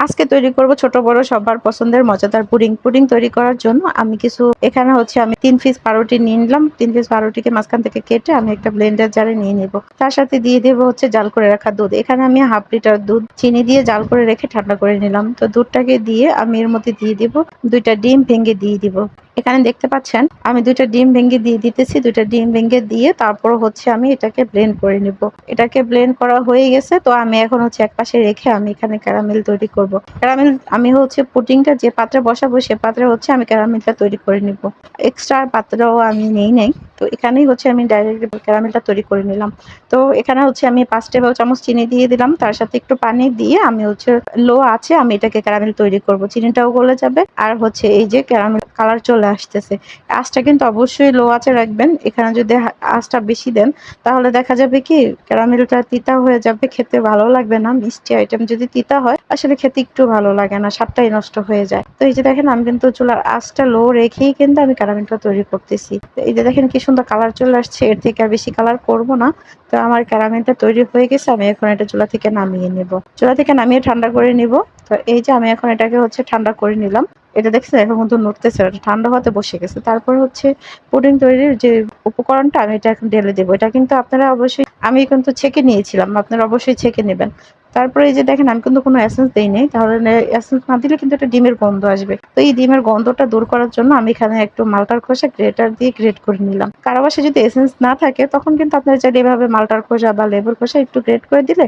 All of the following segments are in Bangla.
আজকে তৈরি করব ছোট বড় সবার পছন্দের মজাদার পুডিং। পুডিং তৈরি করার জন্য আমি কিছু এখানে হচ্ছে আমি 3 পিস পাউরুটি নিয়ে নিলাম। 3 পিস পাউরুটিকে মাঝখান থেকে কেটে আমি একটা ব্লেন্ডার জারে নিয়ে নেব। তার সাথে দিয়ে দেব হচ্ছে জাল করে রাখা দুধ। এখানে আমি হাফ লিটার দুধ চিনি দিয়ে জাল করে রেখে ঠান্ডা করে নিলাম। তো দুধটাকে দিয়ে আমি এর মধ্যে দিয়ে দিব 2টা ডিম ভেঙে দিয়ে দিব। এখানে দেখতে পাচ্ছেন আমি 2টা ডিম ভেঙে দিয়ে দিতেছি। 2টা ডিম ভেঙে দিয়ে তারপর হচ্ছে আমি এটাকে ব্লেন্ড করে নিব। এটাকে ব্লেন্ড করা হয়ে গেছে। তো আমি এখন হচ্ছে একপাশে রেখে আমি এখানে ক্যারামেল তৈরি করব। ক্যারামেল আমি হচ্ছে পুডিংটা যে পাত্রে বসাবো সে পাত্রে হচ্ছে আমি ক্যারামেলটা তৈরি করে নিব। এক্সট্রা পাত্রও আমি নেই। তো এখানেই হচ্ছে আমি ডাইরেক্ট ক্যারামেলটা তৈরি করে নিলাম। তো এখানে হচ্ছে আমি 5 টেবিল চামচ চিনি দিয়ে দিলাম। তার সাথে একটু পানি দিয়ে আমি হচ্ছে লো আছে আমি এটাকে ক্যারামেল তৈরি করব। চিনিটাও গলে যাবে আর হচ্ছে এই যে ক্যারামেল কালার চলে আসতেছে। আঁচটা কিন্তু অবশ্যই লো আঁচে রাখবেন। এখানে যদি আঁচটা বেশি দেন তাহলে দেখা যাবে কি ক্যারামেলটা তিতা হয়ে যাবে, খেতে ভালো লাগবে না। মিষ্টি আইটেম যদি তিতা হয় আসলে খেতে একটু ভালো লাগে না, স্বাদটাই নষ্ট হয়ে যায়। তো এই যে দেখেন আমি কিন্তু চুলার আঁচটা লো রেখেই কিন্তু আমি ক্যারামেলটা তৈরি করতেছি। তো এই যে দেখেন কি সুন্দর কালার চলে আসছে, এর থেকে আর বেশি কালার করব না। তো আমার ক্যারামেলটা তৈরি হয়ে গেছে, আমি এখন এটা চুলা থেকে নামিয়ে নেব। চুলা থেকে নামিয়ে ঠান্ডা করে নিব। তো এই যে আমি এখন এটাকে হচ্ছে ঠান্ডা করে নিলাম। এটা দেখছেন এখন কিন্তু নড়তেছে, ঠান্ডা হতে বসে গেছে। তারপর হচ্ছে পুডিং তৈরির যে উপকরণটা আমি এটা এখন ঢেলে দেবো। এটা কিন্তু আপনারা অবশ্যই আমি কিন্তু ছেঁকে নিয়েছিলাম, আপনারা অবশ্যই ছেঁকে নেবেন। তারপরে এই যে দেখেন আমি কিন্তু কোনো এসেন্স দেই নাই, তাহলে এসেন্স না দিলে কিন্তু একটা ডিমের গন্ধ আসবে। তো এই ডিমের গন্ধটা দূর করার জন্য আমি এখানে একটু মালটার খোসা গ্রেটার দিয়ে গ্রেট করে নিলাম। কারো বাসায় যদি এসেন্স না থাকে তখন কিন্তু আপনারা চাইলে এভাবে মালটার খোসা বা লেবুর খোসা একটু গ্রেট করে দিলে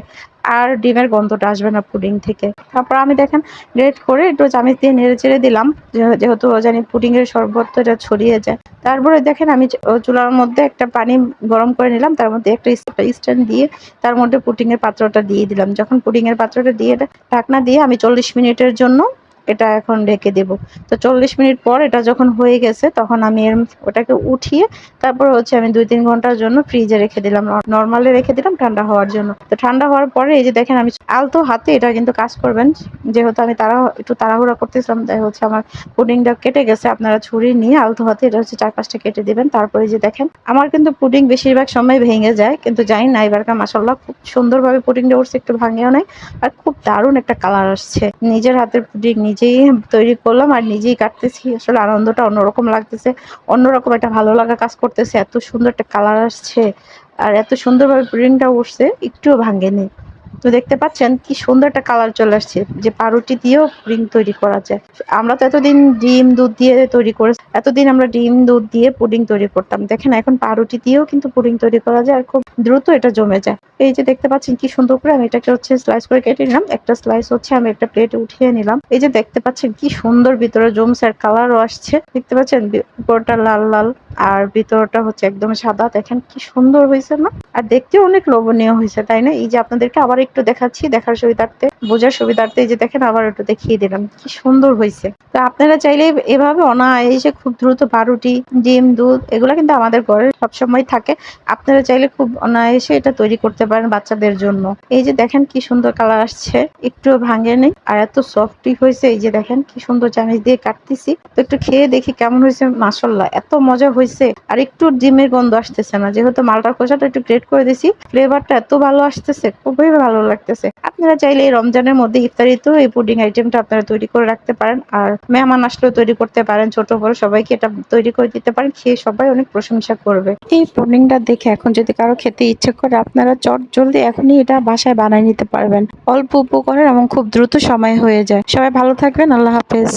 আর ডিমের গন্ধটা আসবে না পুডিং থেকে। তারপর আমি দেখেন গ্রেট করে একটু চামচ দিয়ে নেড়ে চেড়ে দিলাম, যেহেতু জানি পুডিং এর শরবতটা ছড়িয়ে যায়। তারপরে দেখেন আমি চুলার মধ্যে একটা পানি গরম করে নিলাম, তার মধ্যে একটা স্ট্যান্ড দিয়ে তার মধ্যে পুডিং এর পাত্রটা দিয়ে দিলাম। যখন পুডিং এর পাত্রটা দিয়ে ঢাকনা দিয়ে আমি 40 মিনিটের জন্য এটা এখন রেখে দেব। তো 40 মিনিট পর এটা যখন হয়ে গেছে তখন আমি ওটাকে উঠিয়ে তারপর হচ্ছে আমি 2-3 ঘন্টার জন্য ফ্রিজে রেখে দিলাম, নর্মালি রেখে দিলাম ঠান্ডা হওয়ার জন্য। তো ঠান্ডা হওয়ার পরে এই যে দেখেন আমি আলতো হাতে এটা কিন্তু কাজ করবেন, যেহেতু আমি একটু তাড়াহুড়া করতেছিলাম তাই হচ্ছে আমার পুডিংটা কেটে গেছে। আপনারা ছুরি নিয়ে আলতো হাতে এটা হচ্ছে 4-5টা কেটে দিবেন। তারপরে যে দেখেন আমার কিন্তু পুডিং বেশিরভাগ সময় ভেঙে যায়, কিন্তু জানি না এবারকার মাশাআল্লাহ খুব সুন্দরভাবে পুডিংটা উঠছে, একটু ভাঙেও নাই আর খুব দারুণ একটা কালার আসছে। নিজের হাতের পুডিং নিজেই তৈরি করলাম আর নিজেই কাটতেছি, আসলে আনন্দটা অন্যরকম লাগতেছে, অন্যরকম একটা ভালো লাগা কাজ করতেছে। এত সুন্দর একটা কালার আসছে আর এত সুন্দরভাবে পুডিংটা উঠছে, একটুও ভাঙেনি। তো দেখতে পাচ্ছেন কি সুন্দর একটা কালার চলে আসছে, যে পাউরুটি দিয়েও পুডিং তৈরি করা যায়। আমরা তো এতদিন ডিম দুধ দিয়ে তৈরি করে এতদিন আমরা ডিম দুধ দিয়ে পুডিং তৈরি করতাম, দেখেন এখন পাউরুটি দিয়েও কিন্তু পুডিং তৈরি করা যায় আর খুব দ্রুত এটা জমে যায়। এই যে দেখতে পাচ্ছেন কি সুন্দর করে আমি এটাকে হচ্ছে স্লাইস করে কেটে নিলাম। একটা স্লাইস হচ্ছে আমি একটা প্লেটে উঠিয়ে নিলাম। এই যে দেখতে পাচ্ছেন কি সুন্দর ভিতরে জমছে আর কালারও আসছে, দেখতে পাচ্ছেন উপরটা লাল লাল আর ভিতরটা হচ্ছে একদম সাদা। দেখেন কি সুন্দর হয়েছে না, আর দেখতেও অনেক লোভনীয় হয়েছে তাই না? এই যে আপনাদেরকে আবার একটু দেখাচ্ছি, দেখার সুবিধার্থে, বোঝার সুবিধার্থে। এই যে দেখেন আবার একটু দেখিয়ে দিলাম কি সুন্দর হয়েছে। তো আপনারা চাইলে এভাবে অনায়াসে খুব দ্রুত পাউরুটি ডিম দুধ এগুলো কিন্তু আমাদের ঘরে সবসময় থাকে, আপনারা চাইলে খুব অনায়াসে এটা তৈরি করতে পারেন বাচ্চাদের জন্য। এই যে দেখেন কি সুন্দর কালার আসছে, একটুও ভাঙে নেই আর এত সফটই হয়েছে। এই যে দেখেন কি সুন্দর চামচ দিয়ে কাটতেছি, তো একটু খেয়ে দেখি কেমন হয়েছে। মাশাআল্লাহ এত মজা হয়েছে আর একটু ডিমের গন্ধ আসতেছে না, যেহেতু মালটার খোসাটা একটু গ্রেট করে দিছি। ফ্লেভারটা এত ভালো আসতেছে, খুবই ভালো লাগতেছে। আপনারা চাইলে এই রমজানের মধ্যে ইফতারিতেও এই পুডিং আইটেমটা আপনারা তৈরি করে রাখতে পারেন, আর মেহমান আসলেও তৈরি করতে পারেন, ছোট বড় সবাইকে এটা তৈরি করে দিতে পারেন, খেয়ে সবাই অনেক প্রশংসা করবে। এই পুডিংটা দেখে এখন যদি কারো খেতে ইচ্ছে করে আপনারা চট জলদি এখনই এটা বাসায় বানিয়ে নিতে পারবেন। অল্প উপকরণ এবং খুব দ্রুত সময় হয়ে যায়। সবাই ভালো থাকবেন, আল্লাহ হাফেজ।